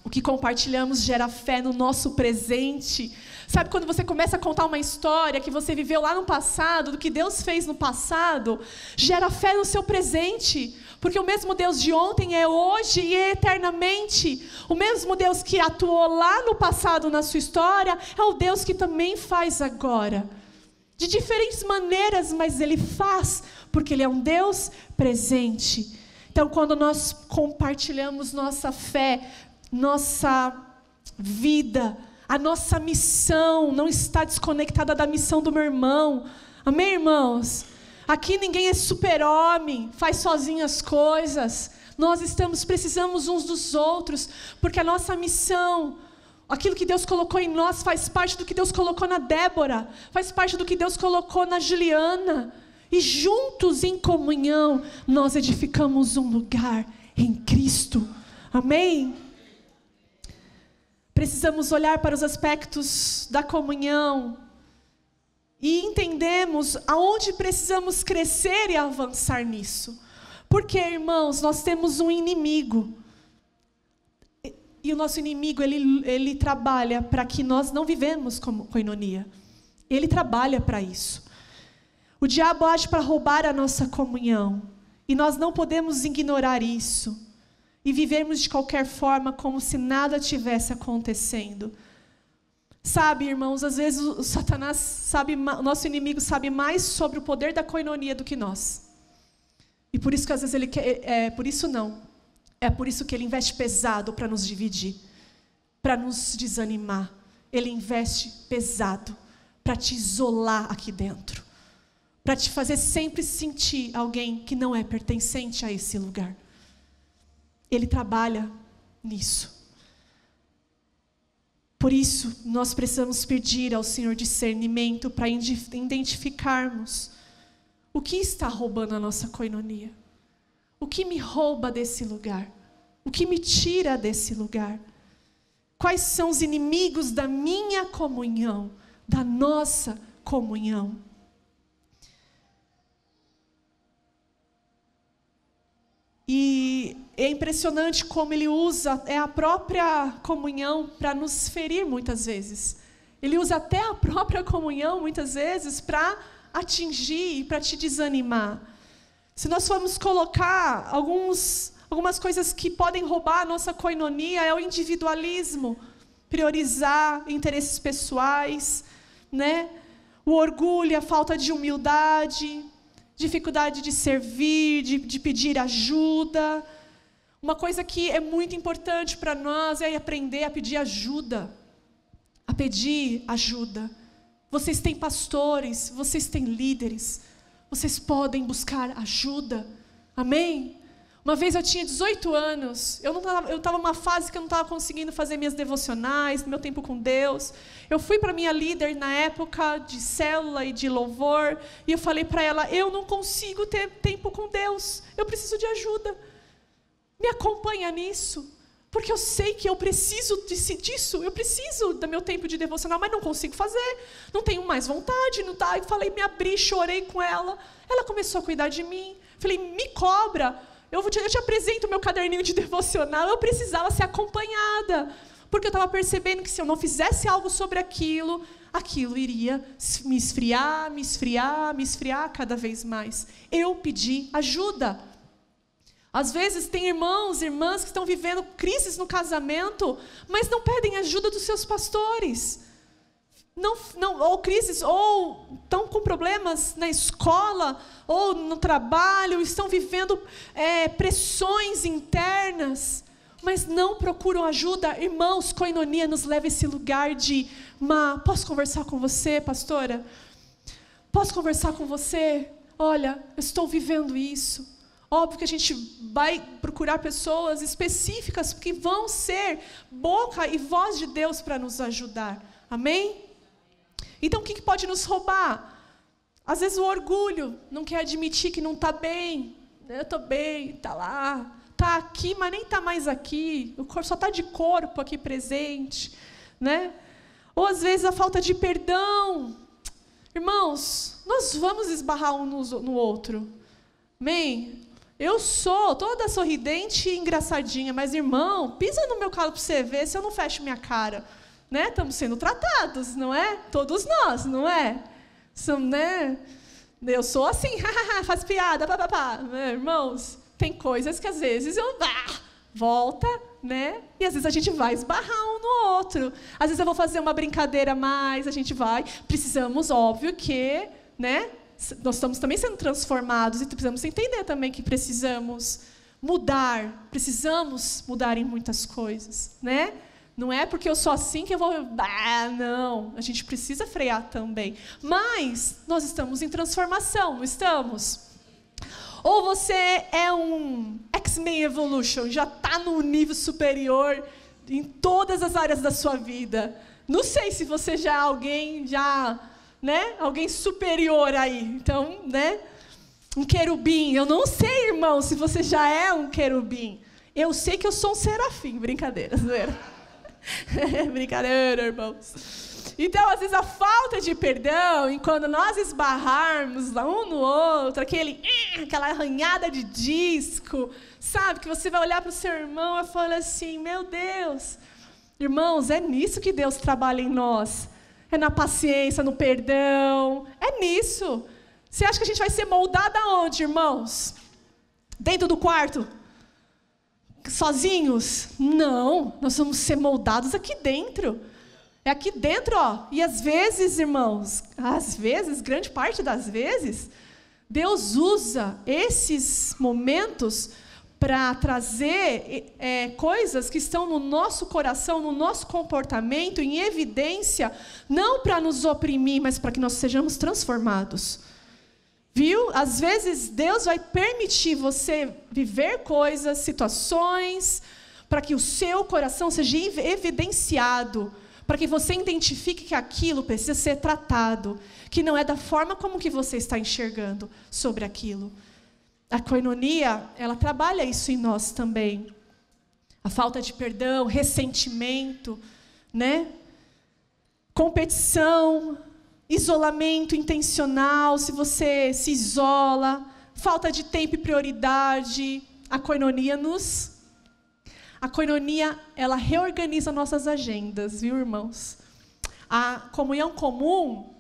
O que compartilhamos gera fé no nosso presente. Sabe quando você começa a contar uma história que você viveu lá no passado, do que Deus fez no passado, gera fé no seu presente. Porque o mesmo Deus de ontem é hoje e é eternamente. O mesmo Deus que atuou lá no passado na sua história, é o Deus que também faz agora. De diferentes maneiras, mas Ele faz, porque Ele é um Deus presente. Então, quando nós compartilhamos nossa fé, nossa vida, a nossa missão não está desconectada da missão do meu irmão. Amém, irmãos? Aqui ninguém é super-homem, faz sozinho as coisas. Nós precisamos uns dos outros, porque a nossa missão, aquilo que Deus colocou em nós, faz parte do que Deus colocou na Débora, faz parte do que Deus colocou na Juliana. E juntos, em comunhão, nós edificamos um lugar em Cristo. Amém? Precisamos olhar para os aspectos da comunhão e entendemos aonde precisamos crescer e avançar nisso. Porque, irmãos, nós temos um inimigo. E o nosso inimigo, ele trabalha para que nós não vivemos como koinonia. Ele trabalha para isso. O diabo age para roubar a nossa comunhão. E nós não podemos ignorar isso. E vivermos de qualquer forma como se nada tivesse acontecendo. Sabe, irmãos, às vezes o Satanás sabe, o nosso inimigo sabe mais sobre o poder da koinonia do que nós. E por isso que às vezes ele quer, é por isso que ele investe pesado para nos dividir, para nos desanimar. Ele investe pesado para te isolar aqui dentro, para te fazer sempre sentir alguém que não é pertencente a esse lugar. Ele trabalha nisso. Por isso, nós precisamos pedir ao Senhor discernimento para identificarmos o que está roubando a nossa koinonia. O que me rouba desse lugar? O que me tira desse lugar? Quais são os inimigos da minha comunhão, da nossa comunhão? E é impressionante como ele usa a própria comunhão para nos ferir muitas vezes. Ele usa até a própria comunhão muitas vezes para atingir e para te desanimar. Se nós formos colocar algumas coisas que podem roubar a nossa koinonia, é o individualismo, priorizar interesses pessoais, né? O orgulho, a falta de humildade, dificuldade de servir, de pedir ajuda. Uma coisa que é muito importante para nós é aprender a pedir ajuda. A pedir ajuda. Vocês têm pastores, vocês têm líderes, vocês podem buscar ajuda. Amém? Uma vez eu tinha 18 anos, eu estava numa fase que eu não estava conseguindo fazer minhas devocionais, meu tempo com Deus. Eu fui para minha líder na época de célula e de louvor, e eu falei para ela, eu não consigo ter tempo com Deus, eu preciso de ajuda. Me acompanha nisso, porque eu sei que eu preciso disso, eu preciso do meu tempo de devocional, mas não consigo fazer, não tenho mais vontade, não tá. Eu falei, me abri, chorei com ela, ela começou a cuidar de mim, falei, me cobra, eu te apresento o meu caderninho de devocional, eu precisava ser acompanhada, porque eu estava percebendo que se eu não fizesse algo sobre aquilo iria me esfriar cada vez mais. Eu pedi ajuda. Às vezes tem irmãos e irmãs que estão vivendo crises no casamento, mas não pedem ajuda dos seus pastores. Ou crises, ou estão com problemas na escola, ou no trabalho, estão vivendo pressões internas, mas não procuram ajuda. Irmãos, koinonia nos leva a esse lugar de, posso conversar com você, pastora? Posso conversar com você? Olha, eu estou vivendo isso. Óbvio que a gente vai procurar pessoas específicas que vão ser boca e voz de Deus para nos ajudar. Amém? Então, o que pode nos roubar? Às vezes o orgulho, não quer admitir que não está bem. Eu estou bem, está lá. Está aqui, mas nem está mais aqui. O corpo só está de corpo aqui presente. Né? Ou às vezes a falta de perdão. Irmãos, nós vamos esbarrar um no outro. Amém? Eu sou toda sorridente e engraçadinha, mas, irmão, pisa no meu calo para você ver se eu não fecho minha cara. Né? Estamos sendo tratados, não é? Todos nós, não é? Né? Eu sou assim, faz piada, papapá. Irmãos, tem coisas que às vezes eu volta, né? E às vezes a gente vai esbarrar um no outro. Às vezes eu vou fazer uma brincadeira a mais, a gente vai. Precisamos, óbvio que, né? Nós estamos também sendo transformados e precisamos entender também que precisamos mudar em muitas coisas, né? Não é porque eu sou assim que eu vou... não, a gente precisa frear também. Mas nós estamos em transformação, não estamos? Ou você é um X-Men Evolution, já está no nível superior em todas as áreas da sua vida. Não sei se você já é alguém, né? Alguém superior aí. Então, né? Um querubim. Eu não sei, irmão, se você já é um querubim. Eu sei que eu sou um serafim. Brincadeira, zoeira. Brincadeira, irmãos. Então, às vezes, a falta de perdão, e quando nós esbarrarmos um no outro, aquela arranhada de disco, sabe? Que você vai olhar para o seu irmão e falar assim, meu Deus... Irmãos, é nisso que Deus trabalha em nós. É na paciência, no perdão. É nisso. Você acha que a gente vai ser moldado aonde, irmãos? Dentro do quarto? Sozinhos? Não, nós vamos ser moldados aqui dentro. É aqui dentro, ó. E às vezes, irmãos, grande parte das vezes, Deus usa esses momentos para trazer coisas que estão no nosso coração, no nosso comportamento, em evidência, não para nos oprimir, mas para que nós sejamos transformados. Viu? Às vezes, Deus vai permitir você viver coisas, situações, para que o seu coração seja evidenciado, para que você identifique que aquilo precisa ser tratado, que não é da forma como que você está enxergando sobre aquilo. A koinonia, ela trabalha isso em nós também. A falta de perdão, ressentimento, né? Competição, isolamento intencional, se você se isola, falta de tempo e prioridade. A koinonia, ela reorganiza nossas agendas, viu, irmãos? A comunhão comum,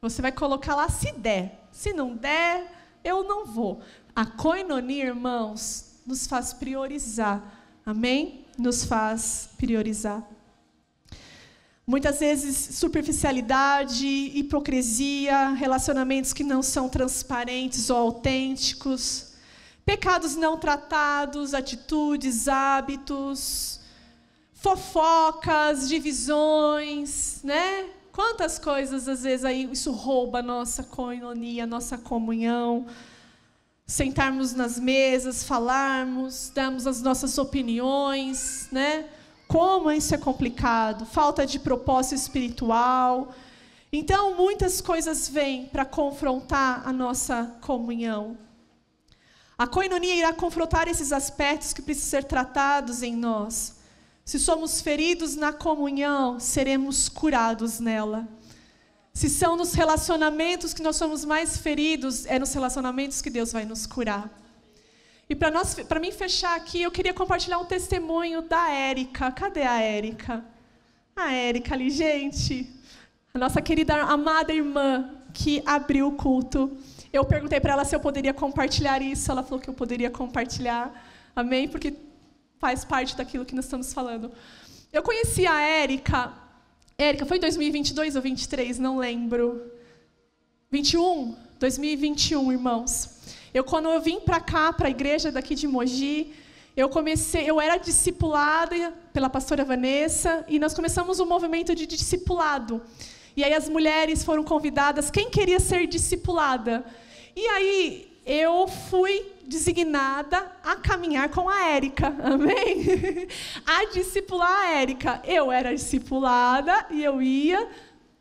você vai colocar lá se der. Se não der, eu não vou. A koinonia, irmãos, nos faz priorizar. Amém? Nos faz priorizar. Muitas vezes, superficialidade, hipocrisia, relacionamentos que não são transparentes ou autênticos, pecados não tratados, atitudes, hábitos, fofocas, divisões, né? Quantas coisas, às vezes, aí isso rouba a nossa koinonia, a nossa comunhão. Sentarmos nas mesas, falarmos, darmos as nossas opiniões, né? Como isso é complicado, falta de propósito espiritual. Então, muitas coisas vêm para confrontar a nossa comunhão. A koinonia irá confrontar esses aspectos que precisam ser tratados em nós. Se somos feridos na comunhão, seremos curados nela. Se são nos relacionamentos que nós somos mais feridos, é nos relacionamentos que Deus vai nos curar. E para mim fechar aqui, eu queria compartilhar um testemunho da Érica. Cadê a Érica? A Érica ali, gente. A nossa querida, amada irmã que abriu o culto. Eu perguntei para ela se eu poderia compartilhar isso. Ela falou que eu poderia compartilhar. Amém? Porque faz parte daquilo que nós estamos falando. Eu conheci a Érica... Érica, foi em 2022 ou 2023? Não lembro. 2021, irmãos. Quando eu vim para cá, para a igreja daqui de Mogi, eu era discipulada pela pastora Vanessa, e nós começamos um movimento de discipulado. E aí as mulheres foram convidadas, quem queria ser discipulada? E aí eu fui designada a caminhar com a Érica, amém? A discipular a Érica. Eu era discipulada e eu ia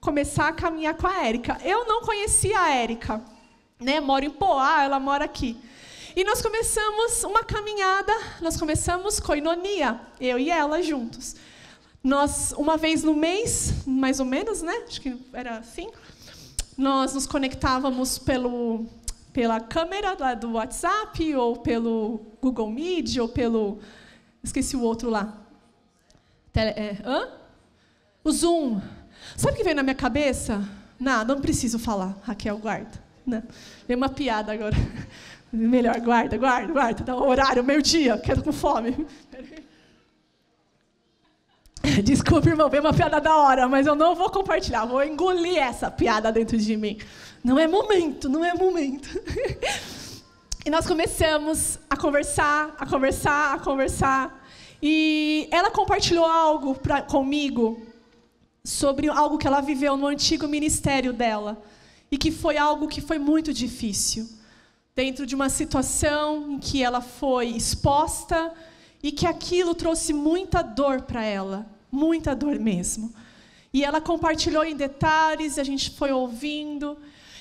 começar a caminhar com a Érica. Eu não conhecia a Érica, né? Moro em Poá, ela mora aqui. E nós começamos uma caminhada, nós começamos koinonia, eu e ela juntos. Nós, uma vez no mês, mais ou menos, né? Acho que era assim, nós nos conectávamos pela câmera lá do WhatsApp, ou pelo Google Meet, ou pelo... Esqueci o outro lá. O Zoom. Sabe o que veio na minha cabeça? Nada, não preciso falar. Raquel, guarda. Não. Veio uma piada agora. Melhor, guarda. Dá o horário, meio-dia, quero com fome. Desculpa, irmão, veio uma piada da hora, mas eu não vou compartilhar. Vou engolir essa piada dentro de mim. Não é momento. E nós começamos a conversar. E ela compartilhou algo comigo sobre algo que ela viveu no antigo ministério dela. E que foi algo que foi muito difícil. Dentro de uma situação em que ela foi exposta e que aquilo trouxe muita dor para ela. Muita dor mesmo. E ela compartilhou em detalhes, a gente foi ouvindo.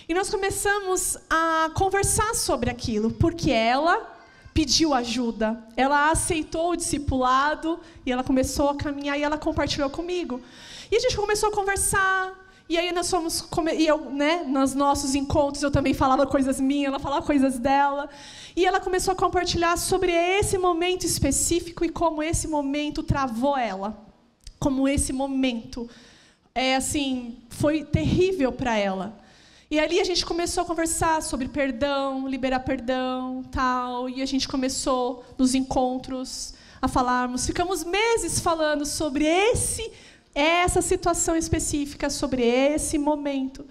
E nós começamos a conversar sobre aquilo, porque ela pediu ajuda. Ela aceitou o discipulado e ela começou a caminhar e ela compartilhou comigo. E a gente começou a conversar. E aí nós fomos, e eu, nos nossos encontros eu também falava coisas minhas, ela falava coisas dela. E ela começou a compartilhar sobre esse momento específico e como esse momento travou ela. Como esse momento, foi terrível para ela. E ali a gente começou a conversar sobre perdão, liberar perdão, tal. E a gente começou nos encontros a falarmos. Ficamos meses falando sobre essa situação específica, sobre esse momento.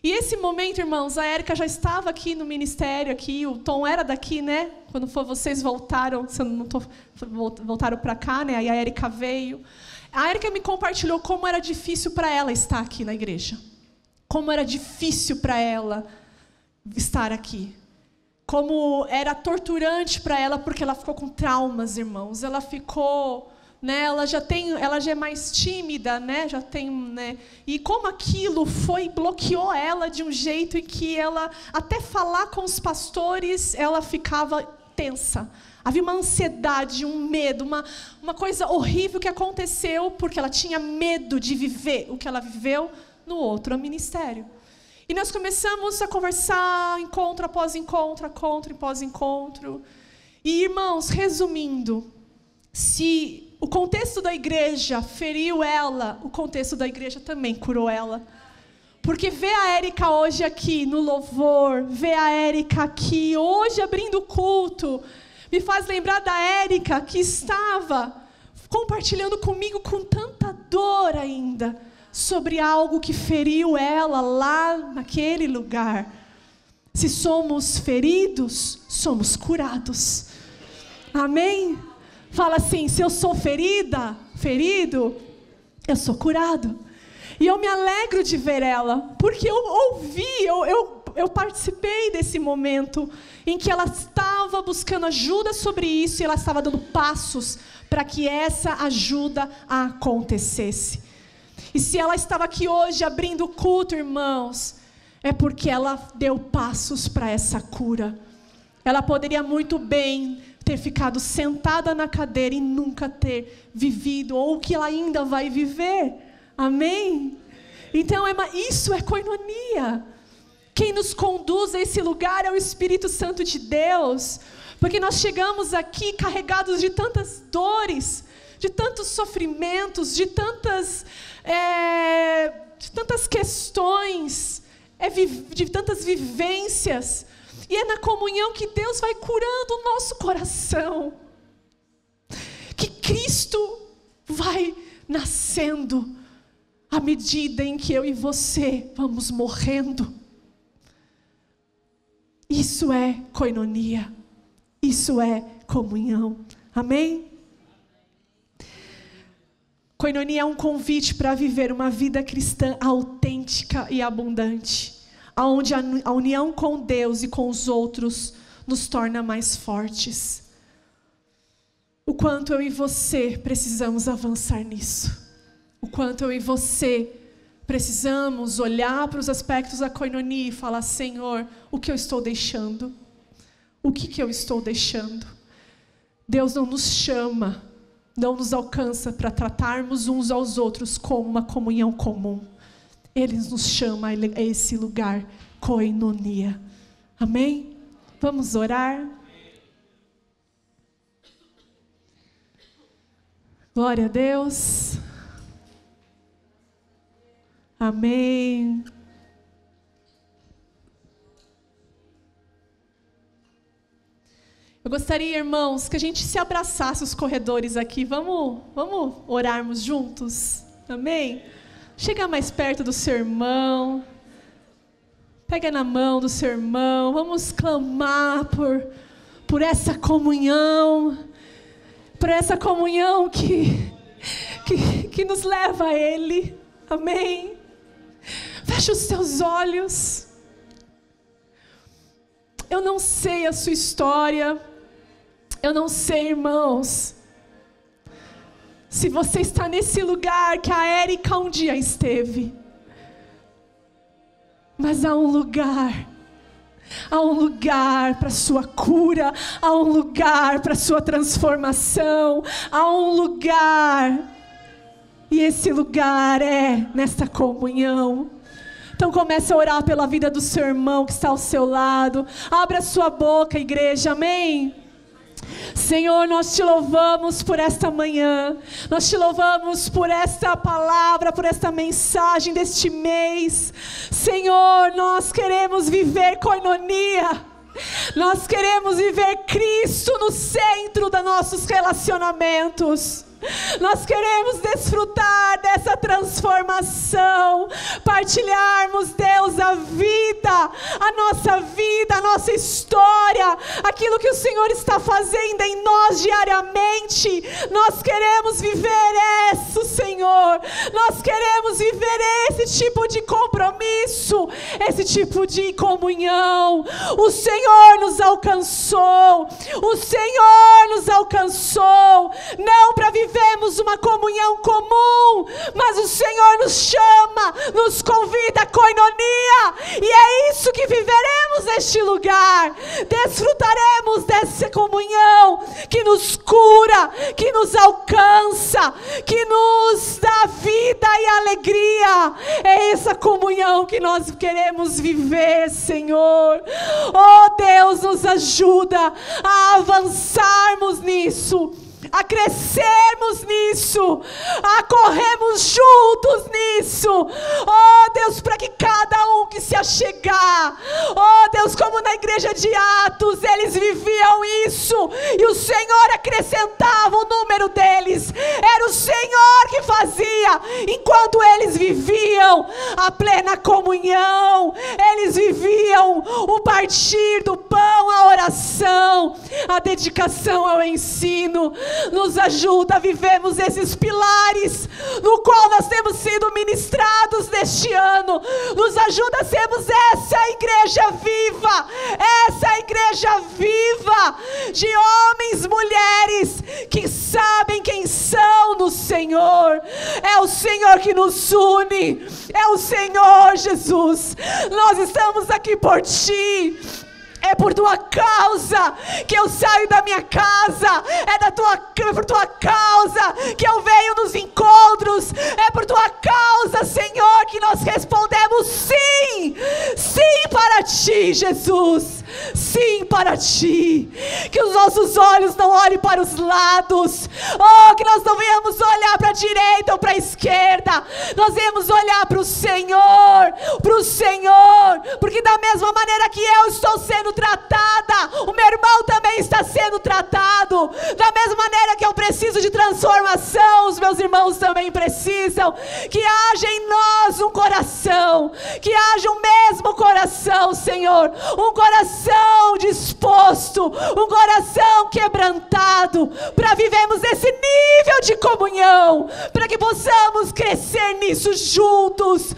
E esse momento, irmãos, a Érica já estava aqui no ministério, aqui, o Tom era daqui, né? Quando vocês voltaram, voltaram para cá, né? Aí a Érica veio. A Érica me compartilhou como era difícil para ela estar aqui na igreja. Como era difícil para ela estar aqui. Como era torturante para ela, porque ela ficou com traumas, irmãos. Ela ficou, ela já é mais tímida, e como aquilo bloqueou ela de um jeito em que ela, até falar com os pastores, ela ficava tensa. Havia uma ansiedade, um medo, uma coisa horrível que aconteceu, porque ela tinha medo de viver o que ela viveu no outro ministério. E nós começamos a conversar, encontro após encontro, encontro após encontro. E, irmãos, resumindo, se o contexto da igreja feriu ela, o contexto da igreja também curou ela. Porque ver a Érica hoje aqui no louvor, ver a Érica aqui hoje abrindo o culto, me faz lembrar da Érica que estava compartilhando comigo com tanta dor ainda, sobre algo que feriu ela lá naquele lugar. Se somos feridos, somos curados. Amém? Fala assim, se eu sou ferido, eu sou curado. E eu me alegro de ver ela, porque eu ouvi, eu participei desse momento em que ela estava buscando ajuda sobre isso e ela estava dando passos para que essa ajuda acontecesse. E se ela estava aqui hoje abrindo o culto, irmãos, é porque ela deu passos para essa cura. Ela poderia muito bem ter ficado sentada na cadeira e nunca ter vivido, ou que ela ainda vai viver. Amém? Então, isso é koinonia. Quem nos conduz a esse lugar é o Espírito Santo de Deus. Porque nós chegamos aqui carregados de tantas dores, de tantos sofrimentos, de tantas questões, de tantas vivências. E é na comunhão que Deus vai curando o nosso coração. Que Cristo vai nascendo à medida em que eu e você vamos morrendo. Isso é koinonia. Isso é comunhão. Amém? Koinonia é um convite para viver uma vida cristã autêntica e abundante, onde a união com Deus e com os outros nos torna mais fortes. O quanto eu e você precisamos avançar nisso. O quanto eu e você precisamos olhar para os aspectos da koinonia e falar, Senhor, o que eu estou deixando? O que eu estou deixando? Deus não nos chama, não nos alcança para tratarmos uns aos outros como uma comunhão comum. Ele nos chama a esse lugar, koinonia. Amém? Vamos orar? Glória a Deus. Amém. Eu gostaria, irmãos, que a gente se abraçasse os corredores aqui. Vamos orarmos juntos? Amém? Chega mais perto do seu irmão. Pega na mão do seu irmão. Vamos clamar por essa comunhão. Para essa comunhão que nos leva a Ele. Amém? Feche os seus olhos. Eu não sei a sua história. Eu não sei, irmãos, se você está nesse lugar que a Érica um dia esteve. Mas há um lugar para a sua cura, há um lugar para a sua transformação, há um lugar, e esse lugar é nesta comunhão. Então comece a orar pela vida do seu irmão que está ao seu lado. Abra a sua boca, igreja, amém? Senhor, nós te louvamos por esta manhã, nós te louvamos por esta palavra, por esta mensagem deste mês. Senhor, nós queremos viver koinonia, nós queremos viver Cristo no centro dos nossos relacionamentos. Nós queremos desfrutar dessa transformação, partilharmos, Deus, a nossa história, aquilo que o Senhor está fazendo em nós diariamente. Nós queremos viver isso, Senhor. Nós queremos viver esse tipo de compromisso, esse tipo de comunhão. O Senhor nos alcançou, não para vivermos uma comunhão comum, mas o Senhor nos chama, nos convida a koinonia, e é isso que viveremos neste lugar. Desfrutaremos dessa comunhão que nos cura, que nos alcança, que nos dá vida e alegria. É essa comunhão que nós queremos viver, Senhor. Oh Deus, nos ajuda a avançarmos nisso, a crescermos nisso, a corrermos juntos nisso. Oh Deus, para que cada um que se achegar, oh Deus, como na igreja de Atos, eles viviam isso, e o Senhor acrescentava o número deles. Era o Senhor que fazia, enquanto eles viviam a plena comunhão, eles viviam o partir do pão, a oração, a dedicação ao ensino. Nos ajuda a vivermos esses pilares no qual nós temos sido ministrados neste ano. Nos ajuda a sermos essa igreja viva de homens, mulheres que sabem quem são no Senhor. É o Senhor que nos une, é o Senhor Jesus. Nós estamos aqui por Ti. É por Tua causa que eu saio da minha casa. É por Tua causa que eu venho nos encontros. É por Tua causa, Senhor, que nós respondemos sim. Sim para Ti, Jesus. Sim para Ti. Que os nossos olhos não olhem para os lados. Oh, que nós não venhamos olhar para a direita ou para a esquerda. Nós venhamos olhar para o Senhor. Porque da mesma maneira que eu estou sendo tratada, o meu irmão também está sendo tratado. Da mesma maneira que eu preciso de transformação, os meus irmãos também precisam. Que haja em nós um coração, que haja o mesmo coração, Senhor, um coração disposto, um coração quebrantado, para vivermos esse nível de comunhão, para que possamos crescer nisso juntos,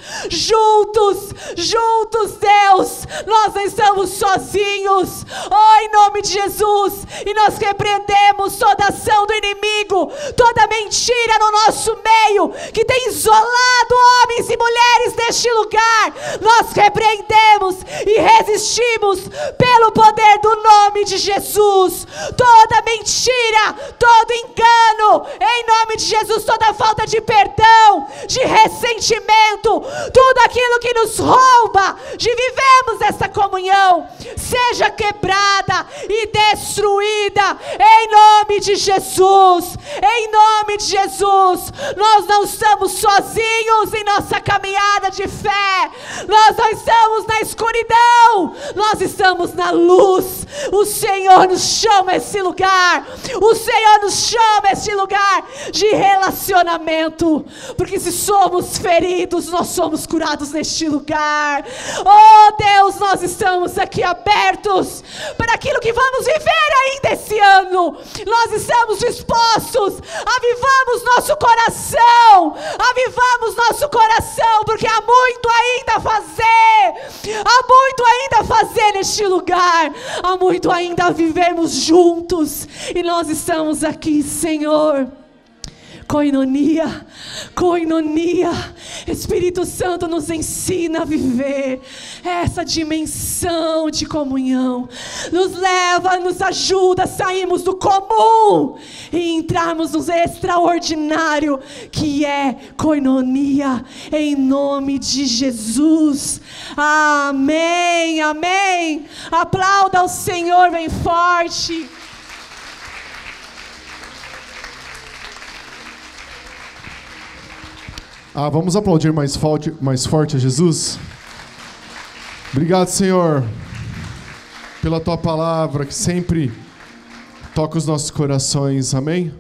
Deus. Nós não estamos sozinhos, oh, em nome de Jesus. E nós repreendemos toda ação do inimigo, toda mentira no nosso meio, que tem isolado homens e mulheres deste lugar. Nós repreendemos e resistimos pelo poder do nome de Jesus. Toda mentira, todo engano, em nome de Jesus, toda falta de perdão, de ressentimento, tudo aquilo que nos rouba de vivermos essa comunhão, seja quebrada e destruída em nome de Jesus. Em nome de Jesus, Nós não estamos sozinhos em nossa caminhada de fé. Nós não estamos na escuridão. Nós estamos na luz. O Senhor nos chama a esse lugar. O Senhor nos chama a esse lugar de relacionamento. Porque se somos feridos, nós somos curados neste lugar. Oh Deus, nós estamos aqui abertos para aquilo que vamos viver ainda esse ano. Nós estamos dispostos. Avivamos nosso coração. Avivamos nosso coração, porque há muito ainda a fazer. Há muito ainda a fazer neste lugar. Há muito ainda a vivermos juntos. E nós estamos aqui, Senhor. Koinonia, koinonia. Espírito Santo nos ensina a viver essa dimensão de comunhão. Nos leva, nos ajuda a sairmos do comum e entrarmos no extraordinário, que é koinonia, em nome de Jesus. Amém, amém. Aplauda ao Senhor bem forte. Vamos aplaudir mais forte a Jesus. Obrigado, Senhor, pela Tua palavra que sempre toca os nossos corações. Amém?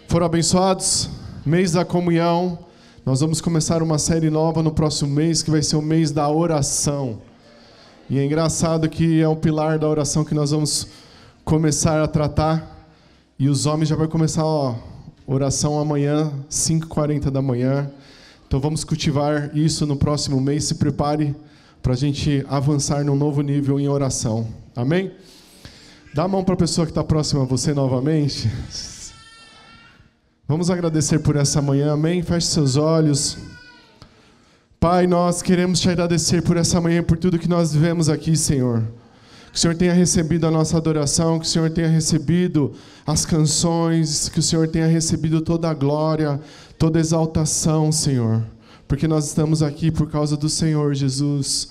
Foram abençoados? Mês da comunhão. Nós vamos começar uma série nova no próximo mês, que vai ser o mês da oração. E é engraçado que é o pilar da oração que nós vamos começar a tratar. E os homens já vão começar oração amanhã, 5h40 da manhã. Então vamos cultivar isso no próximo mês. Se prepare para a gente avançar num novo nível em oração. Amém? Dá a mão para a pessoa que está próxima a você novamente. Vamos agradecer por essa manhã. Amém? Feche seus olhos. Pai, nós queremos te agradecer por essa manhã, por tudo que nós vivemos aqui, Senhor. Que o Senhor tenha recebido a nossa adoração, que o Senhor tenha recebido as canções, que o Senhor tenha recebido toda a glória, toda a exaltação, Senhor. Porque nós estamos aqui por causa do Senhor Jesus.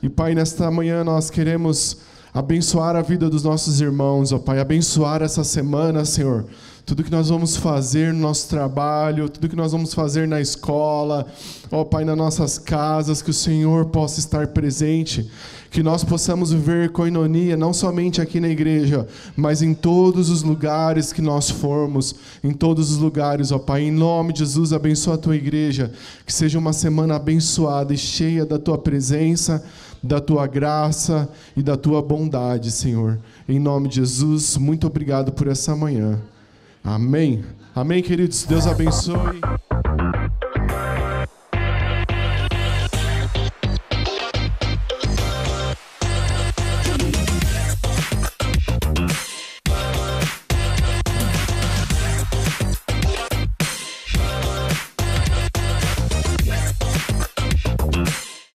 E, Pai, nesta manhã nós queremos abençoar a vida dos nossos irmãos, ó Pai, abençoar essa semana, Senhor. Tudo que nós vamos fazer no nosso trabalho, tudo que nós vamos fazer na escola, ó Pai, nas nossas casas, que o Senhor possa estar presente, que nós possamos viver koinonia, não somente aqui na igreja, mas em todos os lugares que nós formos, em todos os lugares, ó Pai, em nome de Jesus, abençoa a Tua igreja, que seja uma semana abençoada e cheia da Tua presença, da Tua graça e da Tua bondade, Senhor. Em nome de Jesus, muito obrigado por essa manhã. Amém. Amém, queridos. Deus abençoe.